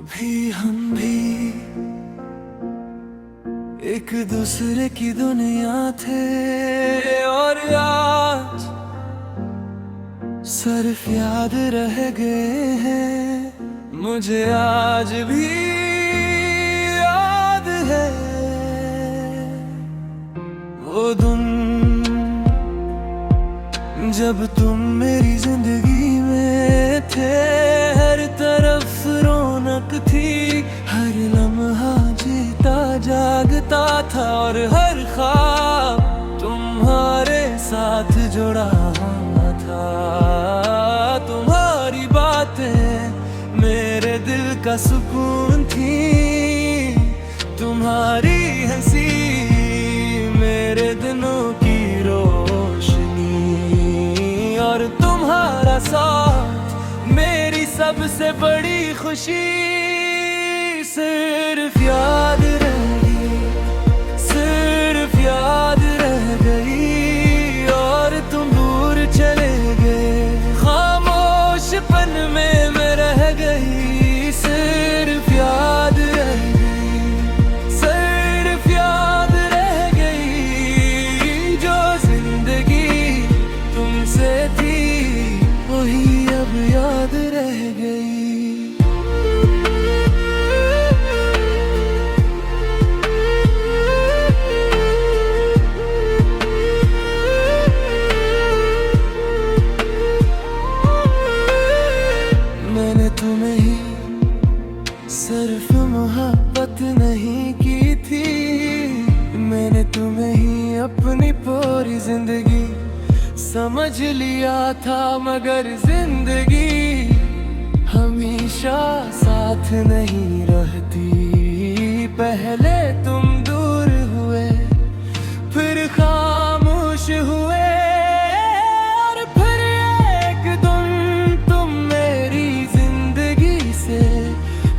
भी हम भी एक दूसरे की दुनिया थे, और आज सिर्फ याद रह गए हैं। मुझे आज भी याद है वो दिन जब तुम मेरी जिंदगी में थे। हर तरफ रौनक थी, हर लम्हा जीता जागता था, और हर ख्वाब तुम्हारे साथ जुड़ा था। तुम्हारी बातें मेरे दिल का सुकून थी, तुम्हारी हंसी मेरे दिनों की रोशनी, और तुम्हारा साथ मेरी सबसे बड़ी खुशी। सिर्फ याद रह गई, सिर्फ याद रह गई, और तुम दूर चले गए, खामोश पन में मैं रह गई। सिर्फ याद रह गई, सिर्फ याद रह गई, जो जिंदगी तुमसे थी वही अब याद रह गई। मैंने तुम्हें ही सिर्फ मोहब्बत नहीं की थी, मैंने तुम्हें ही अपनी पूरी जिंदगी समझ लिया था। मगर जिंदगी हमेशा साथ नहीं रहती। पहले तुम दूर हुए, फिर खामोश हुए, और फिर एक दिन तुम मेरी जिंदगी से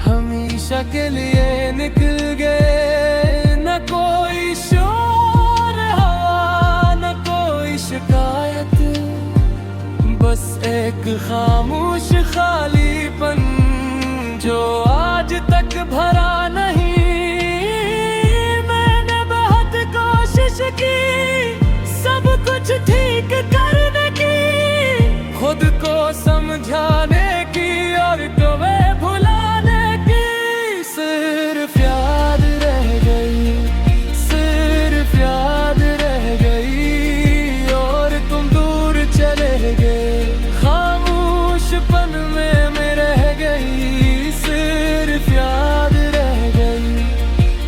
हमेशा के लिए निकल गए। न कोई शोर हवा, न कोई शिकायत, बस एक खामोश खालीपन जो आज तक भरा नहीं। मैंने बहुत कोशिश की सब कुछ ठीक करने की, खुद को समझाने की और तुम्हें भुलाने की। सिर्फ याद रह गई, सिर्फ याद रह गई, और तुम दूर चले गए, खामोश पन में मैं रह गई। सिर्फ याद रह गई,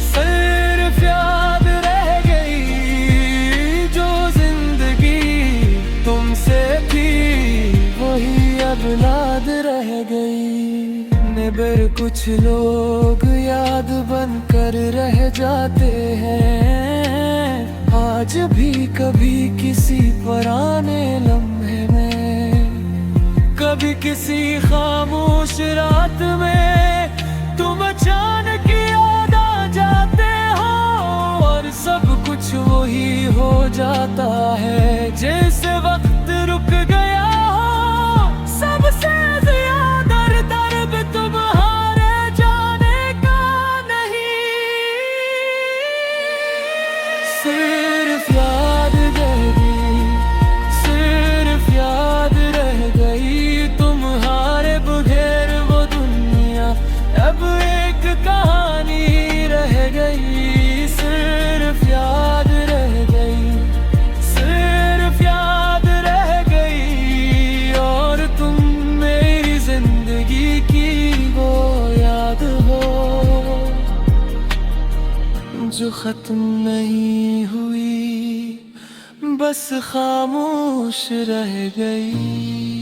सिर्फ याद रह गई, जो जिंदगी तुमसे थी वही अब याद रह गई। निबर कुछ लोग याद बनकर रह जाते हैं, आज भी कभी किसी पुराने लम्हे में, कभी किसी खामोश रात में तुम अचानक याद आ जाते हो, और सब कुछ वही हो जाता है जैसे वक्त रुक गया हो। सबसे ज्यादा दर्द तुम्हारे जाने का नहीं। सिर्फ याद रह गई, सिर्फ याद रह गई, तुम्हारे बगैर वो दुनिया अब एक कहानी रह गई। सिर्फ याद रह गई, सिर्फ याद रह गई, और तुम मेरी जिंदगी की वो याद हो जो खत्म नहीं हुई, बस खामोश रह गई।